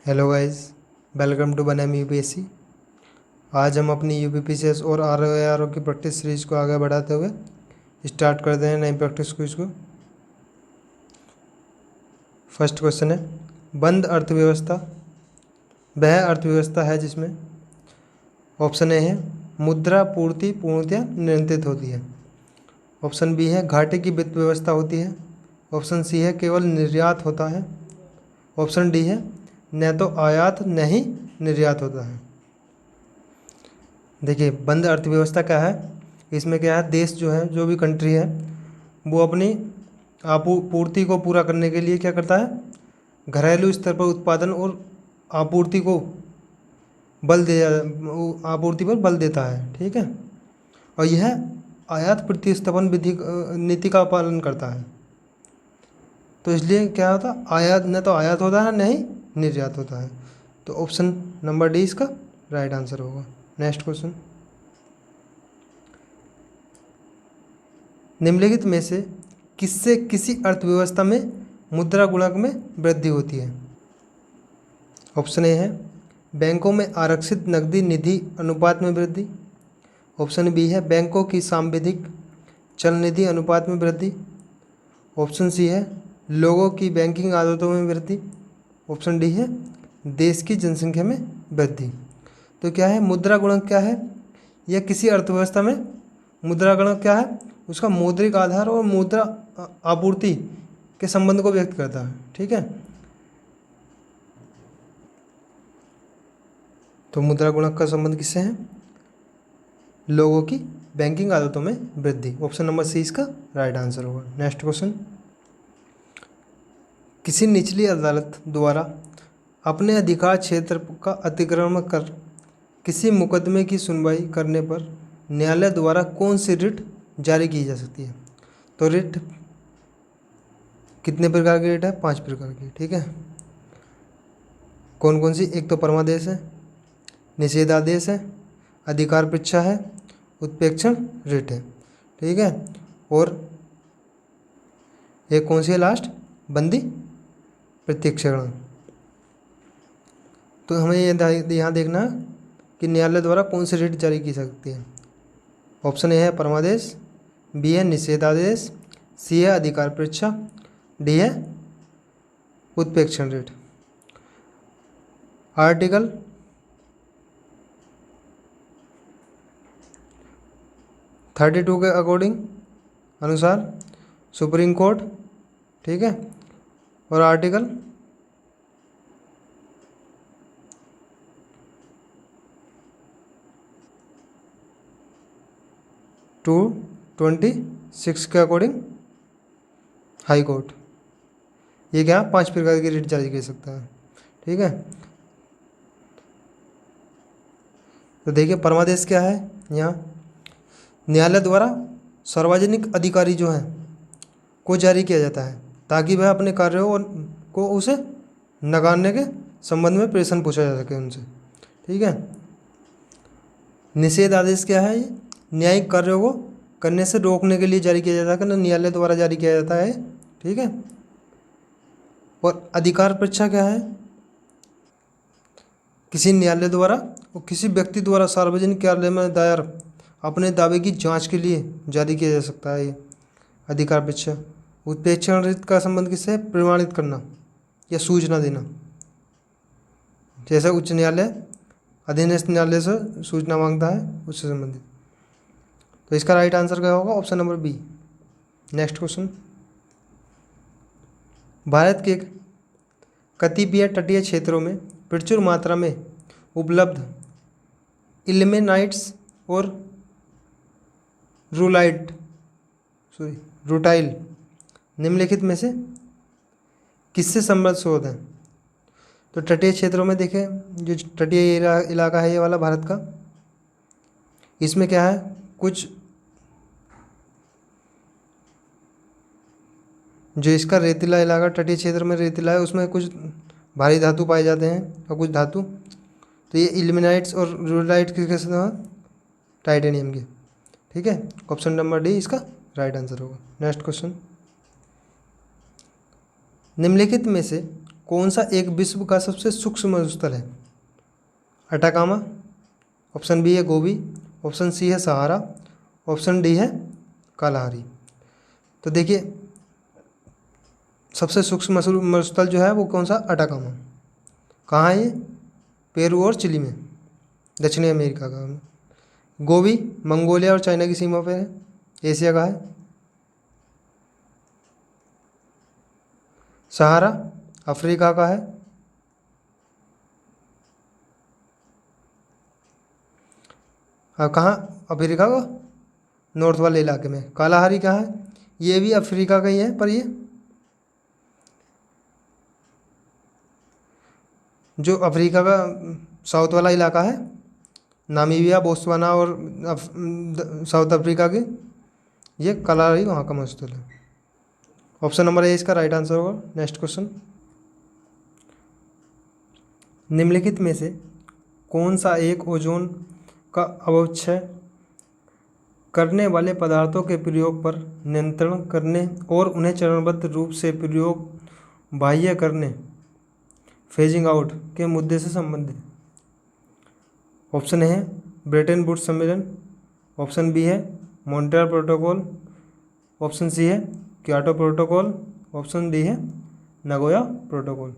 Hello guys, welcome to बनएम UPSC. आज हम अपनी यूपीपीसीएस और आरओ की प्रैक्टिस सीरीज को आगे बढ़ाते हुए स्टार्ट करते हैं नई प्रैक्टिस क्विज को। फर्स्ट क्वेश्चन है, बंद अर्थव्यवस्था वह अर्थव्यवस्था है जिसमें ऑप्शन ए है मुद्रा पूर्ति पूर्णतया नियंत्रित होती है, ऑप्शन बी है घाटे की वित्त व्यवस्था होती है, ऑप्शन सी है केवल निर्यात होता है, ऑप्शन डी है न तो आयात न ही निर्यात होता है। देखिए, बंद अर्थव्यवस्था क्या है, इसमें क्या है, देश जो है, जो भी कंट्री है, वो अपनी आपूर्ति को पूरा करने के लिए क्या करता है, घरेलू स्तर पर उत्पादन और आपूर्ति को आपूर्ति पर बल देता है। ठीक है, और यह आयात प्रतिस्थापन विधि नीति का पालन करता है। तो इसलिए क्या होता है, आयात न तो आयात होता है न ही निर्यात होता है। तो ऑप्शन नंबर डी इसका राइट आंसर होगा। नेक्स्ट क्वेश्चन, निम्नलिखित में से किससे किसी अर्थव्यवस्था में मुद्रा गुणक में वृद्धि होती है। ऑप्शन ए है बैंकों में आरक्षित नकदी निधि अनुपात में वृद्धि, ऑप्शन बी है बैंकों की सांविधिक चल निधि अनुपात में वृद्धि, ऑप्शन सी है लोगों की बैंकिंग आदतों में वृद्धि, ऑप्शन डी है देश की जनसंख्या में वृद्धि। तो क्या है, मुद्रा गुणक क्या है, यह किसी अर्थव्यवस्था में मुद्रा गुणक क्या है, उसका मौद्रिक आधार और मुद्रा आपूर्ति के संबंध को व्यक्त करता है। ठीक है, तो मुद्रा गुणक का संबंध किससे है, लोगों की बैंकिंग आदतों में वृद्धि। ऑप्शन नंबर सी इसका राइट आंसर होगा। नेक्स्ट क्वेश्चन, किसी निचली अदालत द्वारा अपने अधिकार क्षेत्र का अतिक्रमण कर किसी मुकदमे की सुनवाई करने पर न्यायालय द्वारा कौन सी रिट जारी की जा सकती है। तो रिट कितने प्रकार की रिट है, 5 प्रकार की। ठीक है, कौन कौन सी, एक तो परमादेश है, निषेधादेश है, अधिकार पृच्छा है, उत्प्रेक्षण रिट है। ठीक है, और एक कौन सी है लास्ट, बंदी प्रत्यक्षीकरण। तो हमें ये यहाँ देखना है कि न्यायालय द्वारा कौन सी रिट जारी की सकती है। ऑप्शन ए है परमादेश, बी है निषेधादेश, सी है अधिकार परीक्षा, डी है उत्प्रेक्षण रिट। आर्टिकल 32 के अकॉर्डिंग अनुसार सुप्रीम कोर्ट, ठीक है, और आर्टिकल 226 के अकॉर्डिंग हाई कोर्ट। ये क्या 5 प्रकार की रिट जारी कर सकता है। ठीक है, तो देखिए परमादेश क्या है, यहाँ न्यायालय द्वारा सार्वजनिक अधिकारी जो है को जारी किया जाता है ताकि वह अपने कार्यों को उसे नकारने के संबंध में प्रश्न पूछा जा सके उनसे। ठीक है, निषेध आदेश क्या है, ये न्यायिक कार्यों को करने से रोकने के लिए जारी किया जाता है, न्यायालय द्वारा जारी किया जाता है। ठीक है, और अधिकार परीक्षा क्या है, किसी न्यायालय द्वारा और किसी व्यक्ति द्वारा सार्वजनिक कार्यालय में दायर अपने दावे की जांच के लिए जारी किया जा सकता है ये अधिकार परीक्षा। उत्प्रेक्षण रिट का संबंध किससे है, प्रमाणित करना या सूचना देना, जैसे उच्च न्यायालय अधीनस्थ न्यायालय से सूचना मांगता है, उससे संबंधित। तो इसका राइट आंसर क्या होगा, option number B. Next question, Bharat के कतिपय तटीय क्षेत्रों में प्रचुर मात्रा में उपलब्ध इल्मेनाइट्स और रूटाइल निम्नलिखित में से किससे संबद्ध स्रोत हैं। तो तटीय क्षेत्रों में देखें, जो तटीय इलाका है ये वाला भारत का, इसमें क्या है, कुछ जो इसका रेतीला इलाका तटीय क्षेत्र में रेतीला है, उसमें कुछ भारी धातु पाए जाते हैं और कुछ धातु। तो ये इल्मेनाइट्स और रूटाइट किसके साथ हैं, टाइटेनियम के। ठीक है, ऑप्शन नंबर डी इसका राइट आंसर होगा। नेक्स्ट क्वेश्चन, निम्नलिखित में से कौन सा एक विश्व का सबसे सूक्ष्म मरुस्थल है? अटाकामा, ऑप्शन बी है गोबी, ऑप्शन सी है सहारा, ऑप्शन डी है कालाहारी। तो देखिए सबसे सूक्ष्म मरुस्थल जो है वो कौन सा? अटाकामा। कहाँ है ये? पेरू और चिली में, दक्षिणी अमेरिका का। गोबी मंगोलिया और चाइना की सीमा पर है, एशिया का है। सहारा अफ्रीका का है। और कहाँ? अफ्रीका का नॉर्थ वाले इलाके में। कालाहारी कहाँ है? ये भी अफ्रीका का ही है, पर ये जो अफ्रीका का साउथ वाला इलाका है, नामीबिया, बोत्सवाना और साउथ अफ्रीका के, ये कालाहारी वहाँ का मरुस्थल है। ऑप्शन नंबर ए इसका राइट आंसर होगा। नेक्स्ट क्वेश्चन, निम्नलिखित में से कौन सा एक ओजोन का अवक्षय करने वाले पदार्थों के प्रयोग पर नियंत्रण करने और उन्हें चरणबद्ध रूप से प्रयोग बाह्य करने, फेजिंग आउट के मुद्दे से संबंधित? ऑप्शन ए है ब्रेटन वुड्स सम्मेलन, ऑप्शन बी है मॉन्ट्रियल प्रोटोकॉल, ऑप्शन सी है क्योटो प्रोटोकॉल, ऑप्शन डी है नगोया प्रोटोकॉल।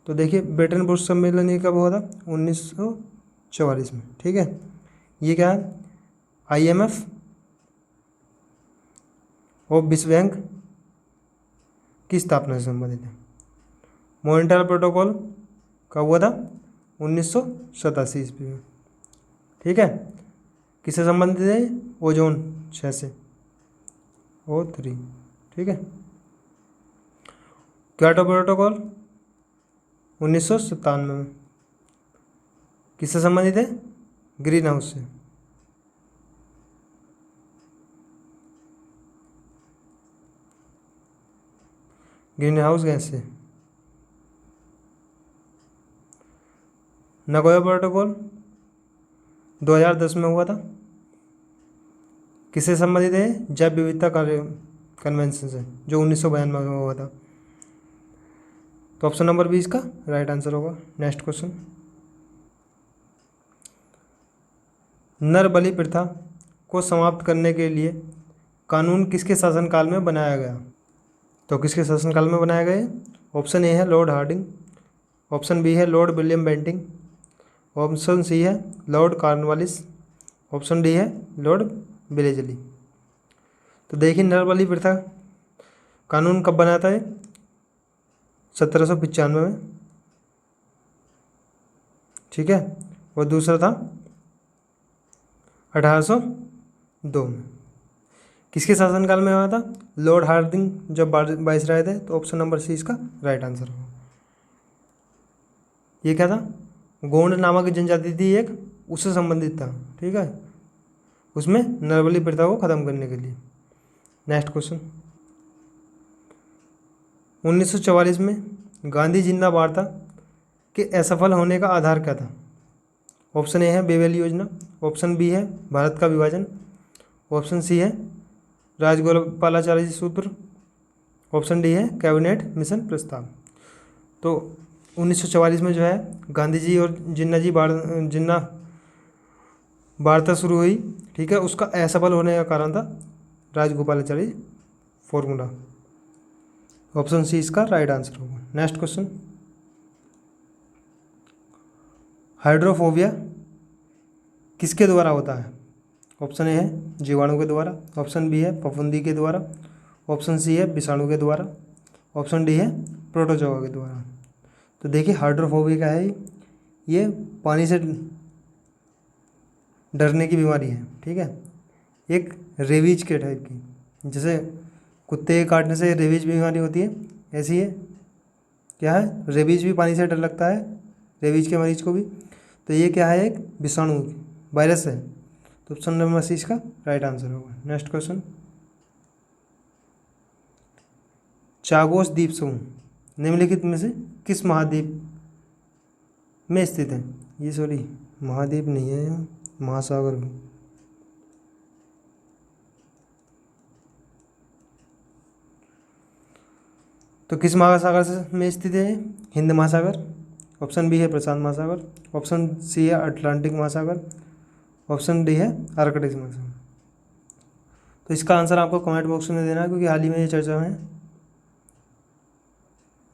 तो देखिए ब्रेटन वुड्स सम्मेलन ये कब हुआ था? 1944 में। ठीक है, ये क्या है? IMF और विश्व बैंक की स्थापना से संबंधित है। मॉन्ट्रियल प्रोटोकॉल कब हुआ था? 1987 ईस्वी में। ठीक है, किससे संबंधित है? ओजोन 6 से, O3। ठीक है, क्योटो प्रोटोकॉल 1997 में, किससे संबंधित है? ग्रीन हाउस से। ग्रीन हाउस गैस से। नगोया प्रोटोकॉल 2010 में हुआ था, किससे संबंधित है? जैव विविधता कार्य कन्वेंशन से, जो 1992 में हुआ था। तो ऑप्शन नंबर बी इसका राइट आंसर होगा। नेक्स्ट क्वेश्चन, नर बलि प्रथा को समाप्त करने के लिए कानून किसके शासनकाल में बनाया गया? तो किसके शासनकाल में बनाया गया? ऑप्शन ए है लॉर्ड हार्डिंग, ऑप्शन बी है Lord William Bentinck, option C है लॉर्ड कॉर्नवालिस, ऑप्शन डी है लॉर्ड वेलेस्ली। तो देखिए नर बलि प्रथा कानून कब बना था? 1795 में। ठीक है, और दूसरा था 1802 में। किसके शासनकाल में हुआ था? लॉर्ड हार्डिंग जब वाइसराय थे। तो ऑप्शन नंबर सी इसका राइट आंसर होगा। ये क्या था? गोंड नामक जनजाति थी एक, उससे संबंधित था। ठीक है, उसमें नरबली प्रथा को खत्म करने के लिए। नेक्स्ट क्वेश्चन, 1944 में गांधी जिंदाबाद वार्ता के असफल होने का आधार क्या था? ऑप्शन ए है बेवेल योजना, ऑप्शन बी है भारत का विभाजन, ऑप्शन सी है राजगोपालाचारी सूत्र, ऑप्शन डी है कैबिनेट मिशन प्रस्ताव। तो 1944 में जो है गांधी जी और जिन्ना वार्ता शुरू हुई। ठीक है, उसका असफल होने का कारण था राजगोपालाचारी फॉर्मूला। ऑप्शन सी इसका राइट आंसर होगा। नेक्स्ट क्वेश्चन, हाइड्रोफोबिया किसके द्वारा होता है? ऑप्शन ए है जीवाणु के द्वारा, ऑप्शन बी है फफूंदी के द्वारा, ऑप्शन सी है विषाणु के द्वारा, ऑप्शन डी है प्रोटोजोआ के द्वारा। तो देखिए हाइड्रोफोबिया क्या है? ये पानी से डरने की बीमारी है। ठीक है, एक रेबीज के टाइप की, जैसे कुत्ते के काटने से रेबीज बीमारी होती है, ऐसी है। क्या है? रेबीज भी पानी से डर लगता है, रेबीज के मरीज को भी। तो ये क्या है? एक विषाणु वायरस है। तो ऑप्शन नंबर सी इसका राइट आंसर होगा। नेक्स्ट क्वेश्चन, चागोस द्वीप समूह निम्नलिखित में से किस महाद्वीप में स्थित है? ये सॉरी महाद्वीप नहीं है, महासागर में। तो किस महासागर में स्थित है? हिंद महासागर। ऑप्शन बी है प्रशांत महासागर। ऑप्शन सी है अटलांटिक महासागर। ऑप्शन डी है आर्कटिक महासागर। तो इसका आंसर आपको कमेंट बॉक्स में देना है, क्योंकि हाल ही में ये चर्चा में है।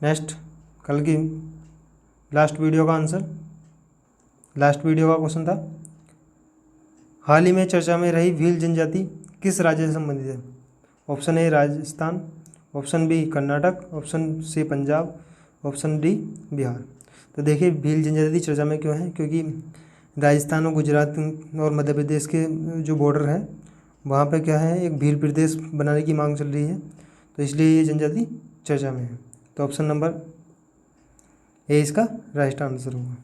नेक्स्ट, कल की लास्ट वीडियो का आंसर, लास्ट वीडियो का क्वेश्चन था, हाल ही में चर्चा में रही भील जनजाति किस राज्य से संबंधित है? Option A Rajasthan, option B Karnataka, option C Punjab, option D Bihar. तो देखिए भील जनजाति चर्चा में क्यों है? क्योंकि राजस्थान और गुजरात और मध्य प्रदेश के जो बॉर्डर है वहाँ पे क्या है, एक भील प्रदेश बनाने की मांग चल रही है, तो इसलिए ये जनजाति चर्चा में है। तो ऑप्शन नंबर ए इसका राइट आंसर होगा।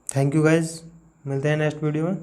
थैंक यू गाइज, मिलते हैं नेक्स्ट वीडियो में।